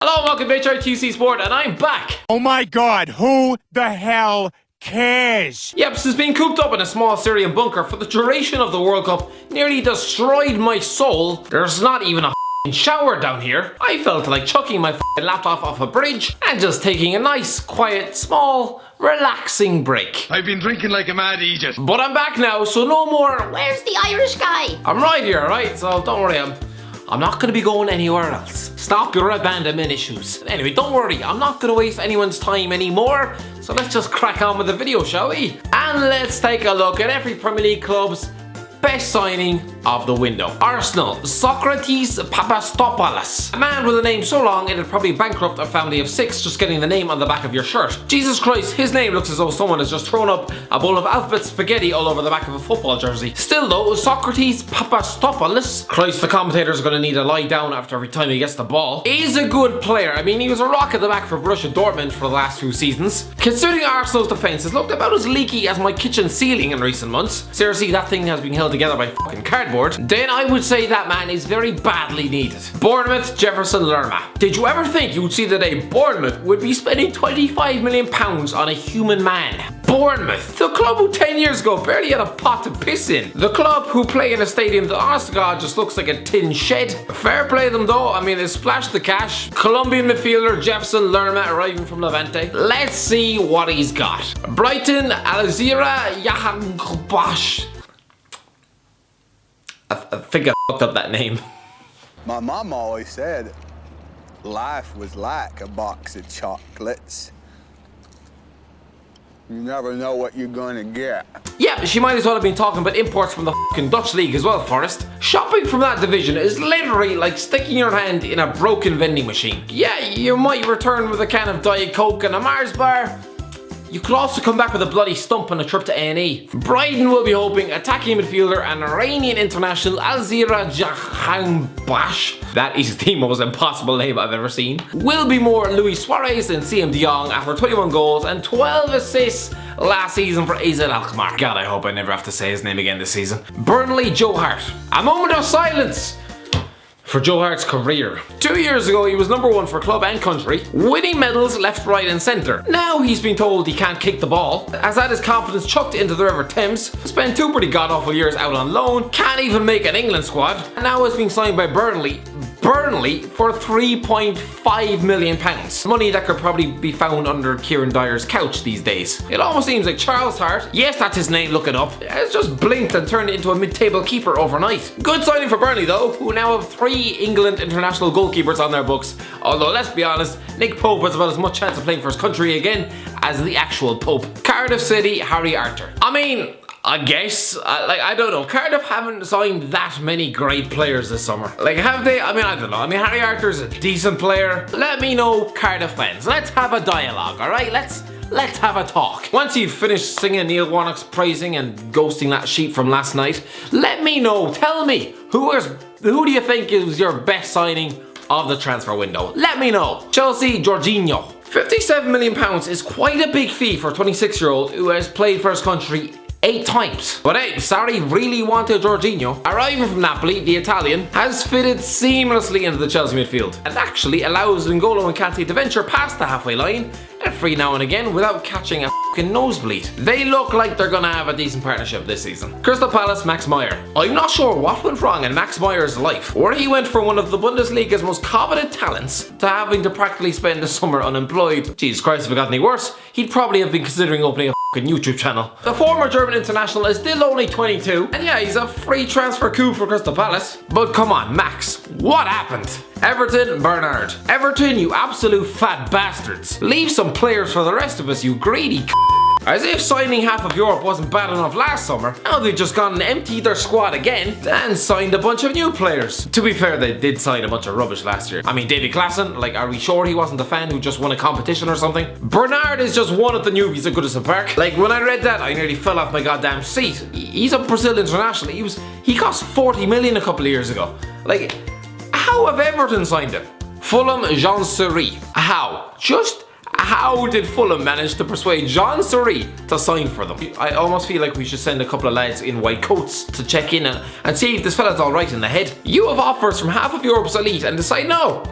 Hello, welcome to HITC Sport, and I'm back! Oh my god, who the hell cares? Yep, since being cooped up in a small Syrian bunker for the duration of the World Cup nearly destroyed my soul, there's not even a shower down here. I felt like chucking my laptop off a bridge and just taking a nice, quiet, small, relaxing break. I've been drinking like a mad Egypt. But I'm back now, so no more, Where's the Irish guy? I'm right here, right? So don't worry, I'm not gonna be going anywhere else. Stop your abandonment issues. Anyway, don't worry, I'm not gonna waste anyone's time anymore. So let's just crack on with the video, shall we? And let's take a look at every Premier League club's best signing of the window. Arsenal, Socrates Papastopoulos. A man with a name so long it'd probably bankrupt a family of 6 just getting the name on the back of your shirt. Jesus Christ, his name looks as though someone has just thrown up a bowl of alphabet spaghetti all over the back of a football jersey. Still though, Socrates Papastopoulos, Christ, the commentators are going to need to lie down after every time he gets the ball, is a good player. I mean, he was a rock at the back for Borussia Dortmund for the last few seasons. Considering Arsenal's defence has looked about as leaky as my kitchen ceiling in recent months, seriously, that thing has been held together by fucking cardboard, then I would say that man is very badly needed. Bournemouth, Jefferson Lerma. Did you ever think you'd see the day Bournemouth would be spending £25 million on a human man? Bournemouth, the club who 10 years ago barely had a pot to piss in. The club who play in a stadium that honest to God just looks like a tin shed. Fair play them though, I mean they splashed the cash. Colombian midfielder Jefferson Lerma arriving from Levante. Let's see what he's got. Brighton, Alzira Yahanbash. I think I fucked up that name. My mom always said life was like a box of chocolates. You never know what you're gonna get. Yeah, she might as well have been talking about imports from the fucking Dutch league as well, Forrest. Shopping from that division is literally like sticking your hand in a broken vending machine. Yeah, you might return with a can of Diet Coke and a Mars bar. You could also come back with a bloody stump and a trip to A&E. Brighton will be hoping attacking midfielder and Iranian international Alzira Jahanbash, that is the most impossible name I've ever seen, will be more Luis Suarez than CM de Jong after 21 goals and 12 assists last season for AZ Alkmaar. God, I hope I never have to say his name again this season. Burnley, Joe Hart. A moment of silence for Joe Hart's career. 2 years ago he was #1 for club and country, winning medals left, right and centre. Now he's been told he can't kick the ball, has had his confidence chucked into the River Thames, spent 2 pretty god-awful years out on loan, can't even make an England squad, and now is being signed by Burnley for £3.5 million. Money that could probably be found under Kieran Dyer's couch these days. It almost seems like Charles Hart, yes that's his name, look it up, has just blinked and turned into a mid-table keeper overnight. Good signing for Burnley though, who now have 3 England international goalkeepers on their books. Although let's be honest, Nick Pope has about as much chance of playing for his country again as the actual Pope. Cardiff City, Harry Arter. I mean, I guess, I don't know, Cardiff haven't signed that many great players this summer. Like, have they? I mean, I don't know. I mean, Harry Arter's a decent player. Let me know, Cardiff fans. Let's have a dialogue, alright? Let's have a talk. Once you've finished singing Neil Warnock's praising and ghosting that sheep from last night, let me know, tell me, who do you think is your best signing of the transfer window? Let me know. Chelsea, Jorginho. £57 million is quite a big fee for a 26-year-old who has played for his country 8 times. But hey, Sarri really wanted Jorginho. Arriving from Napoli, the Italian has fitted seamlessly into the Chelsea midfield and actually allows N'Golo and Kante to venture past the halfway line and free now and again without catching a fucking nosebleed. They look like they're gonna have a decent partnership this season. Crystal Palace, Max Meyer. I'm not sure what went wrong in Max Meyer's life, where he went from one of the Bundesliga's most coveted talents to having to practically spend the summer unemployed. Jesus Christ, if it got any worse, he'd probably have been considering opening a YouTube channel. The former German international is still only 22, and yeah, he's a free transfer coup for Crystal Palace. But come on, Max, what happened? Everton, Bernard. Everton, you absolute fat bastards. Leave some players for the rest of us, you greedy As if signing half of Europe wasn't bad enough last summer, now they've just gone and emptied their squad again and signed a bunch of new players. To be fair, they did sign a bunch of rubbish last year. I mean, David Klaassen, like, are we sure he wasn't the fan who just won a competition or something? Bernard is just one of the newbies at Goodison Park. Like, when I read that, I nearly fell off my goddamn seat. He's a Brazil international. He cost 40 million a couple of years ago. Like, how have Everton signed him? Fulham, Jean Seri. How? Just how did Fulham manage to persuade Jean Seri to sign for them? I almost feel like we should send a couple of lads in white coats to check in and see if this fella's alright in the head. You have offers from half of Europe's elite and decide no.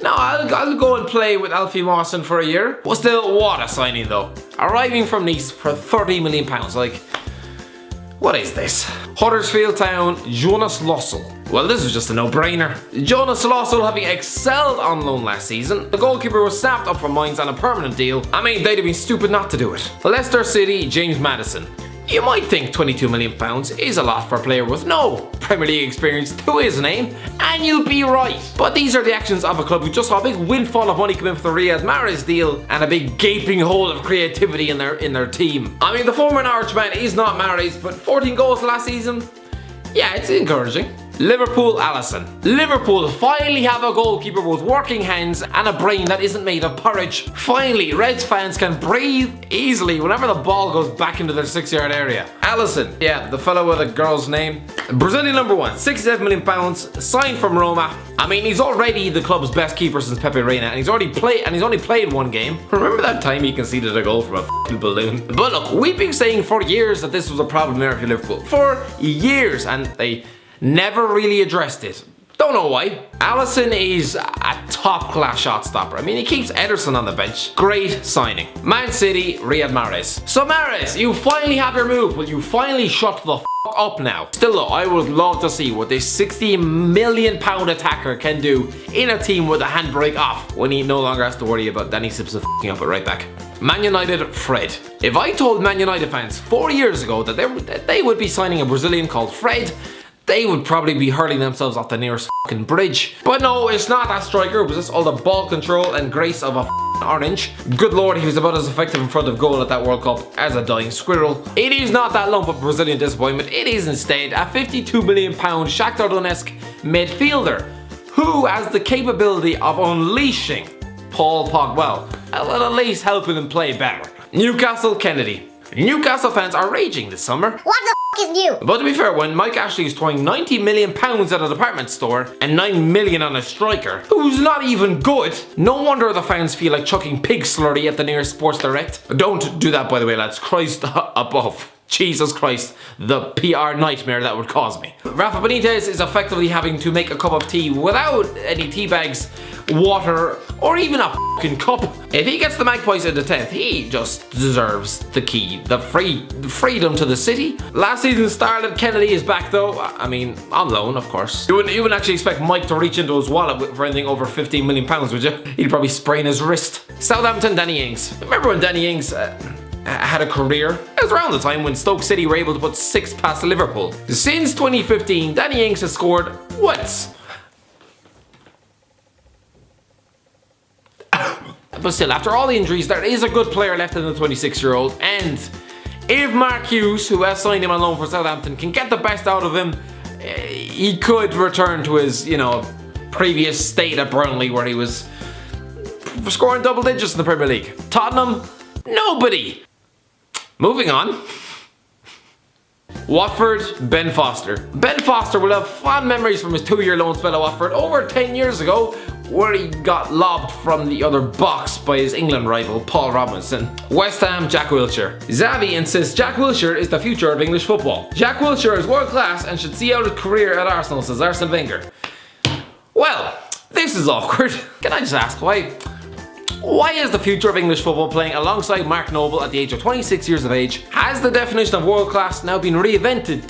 No, I'll go and play with Alfie Mawson for a year. But still, what a signing though. Arriving from Nice for £30 million. Like, what is this? Huddersfield Town, Jonas Lossell. Well, this was just a no-brainer. Jonas Lossell, having excelled on loan last season, the goalkeeper was snapped up from Mainz on a permanent deal. I mean, they'd have been stupid not to do it. Leicester City, James Maddison. You might think £22 million is a lot for a player with no Premier League experience to his name, and you'll be right. But these are the actions of a club who just saw a big windfall of money come in for the Riyad Mahrez deal and a big gaping hole of creativity in their team. I mean, the former Norwichman is not Mahrez, but 14 goals last season, yeah, it's encouraging. Liverpool, Alisson. Liverpool finally have a goalkeeper with working hands and a brain that isn't made of porridge. Finally, Reds fans can breathe easily whenever the ball goes back into their 6-yard area. Alisson, yeah, the fellow with a girl's name. Brazilian number 1, £67 million, signed from Roma. I mean, he's already the club's best keeper since Pepe Reina, and he's only played one game. Remember that time he conceded a goal from a f***ing balloon? But look, we've been saying for years that this was a problem there for Liverpool. For years, and they never really addressed it. Don't know why. Alisson is a top-class shot stopper. I mean, he keeps Ederson on the bench. Great signing. Man City, Riyad Mahrez. So Mahrez, you finally have your move. Will you finally shut the f*** up now? Still though, I would love to see what this £60 million attacker can do in a team with a handbrake off when he no longer has to worry about Danny Simpson f***ing up it right back. Man United, Fred. If I told Man United fans 4 years ago that they would be signing a Brazilian called Fred, they would probably be hurling themselves off the nearest fucking bridge. But no, it's not that striker. It was just all the ball control and grace of a orange. Good lord, he was about as effective in front of goal at that World Cup as a dying squirrel. It is not that lump of Brazilian disappointment. It is instead a £52 million Shakhtar Donetsk midfielder who has the capability of unleashing Paul Pogba. Well, at least helping him play better. Newcastle, Kennedy. Newcastle fans are raging this summer. What the f*** is new? But to be fair, when Mike Ashley is throwing £90 million at a department store and £9 million on a striker who's not even good, no wonder the fans feel like chucking pig slurry at the nearest Sports Direct. Don't do that, by the way, lads. Christ above. Jesus Christ, the PR nightmare that would cause me. Rafa Benitez is effectively having to make a cup of tea without any tea bags, water, or even a fucking cup. If he gets the Magpies in the 10th, he just deserves the key, the freedom to the city. Last season's starlet Kennedy is back though. I mean, on loan, of course. You wouldn't actually expect Mike to reach into his wallet for anything over £15 million, would you? He'd probably sprain his wrist. Southampton, Danny Ings. Remember when Danny Ings had a career? It was around the time when Stoke City were able to put 6 past Liverpool. Since 2015, Danny Ings has scored once. But still, after all the injuries, there is a good player left in the 26-year-old, and if Mark Hughes, who has signed him on loan for Southampton, can get the best out of him, he could return to his, previous state at Burnley where he was scoring double digits in the Premier League. Tottenham, nobody. Moving on. Watford, Ben Foster. Ben Foster will have fond memories from his 2-year loan spell at Watford over 10 years ago, where he got lobbed from the other box by his England rival, Paul Robinson. West Ham, Jack Wilshere. Xavi insists Jack Wilshere is the future of English football. Jack Wilshere is world class and should see out his career at Arsenal, says Arsene Wenger. Well, this is awkward. Can I just ask why is the future of English football playing alongside Mark Noble at the age of 26 years of age? Has the definition of world class now been reinvented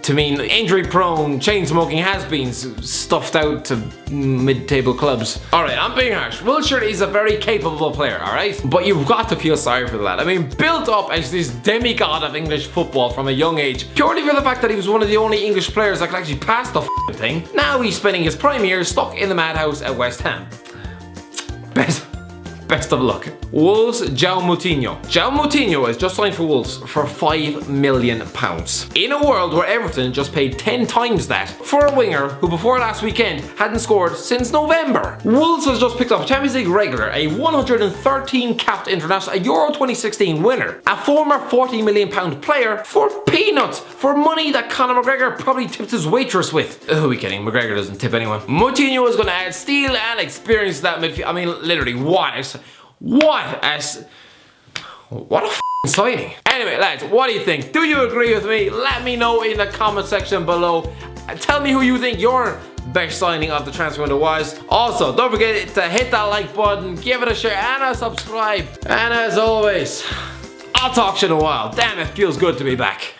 to mean injury-prone, chain-smoking has-beens stuffed out to mid-table clubs? Alright, I'm being harsh. Wilshere is a very capable player, alright? But you've got to feel sorry for the lad. I mean, built up as this demigod of English football from a young age, purely for the fact that he was one of the only English players that could actually pass the thing. Now he's spending his prime years stuck in the madhouse at West Ham. Best of luck. Wolves, João Moutinho. João Moutinho has just signed for Wolves for £5 million. In a world where Everton just paid 10 times that for a winger who before last weekend hadn't scored since November. Wolves has just picked up Champions League regular, a 113 capped international, a Euro 2016 winner, a former £40 million player for peanuts, for money that Conor McGregor probably tipped his waitress with. Who are we kidding? McGregor doesn't tip anyone. Moutinho is going to add steel and experience to that midfield. I mean, literally, what a signing. Anyway, lads, what do you think? Do you agree with me? Let me know in the comment section below. Tell me who you think your best signing of the transfer window was. Also, don't forget to hit that like button, give it a share, and a subscribe. And as always, I'll talk to you in a while. Damn, it feels good to be back.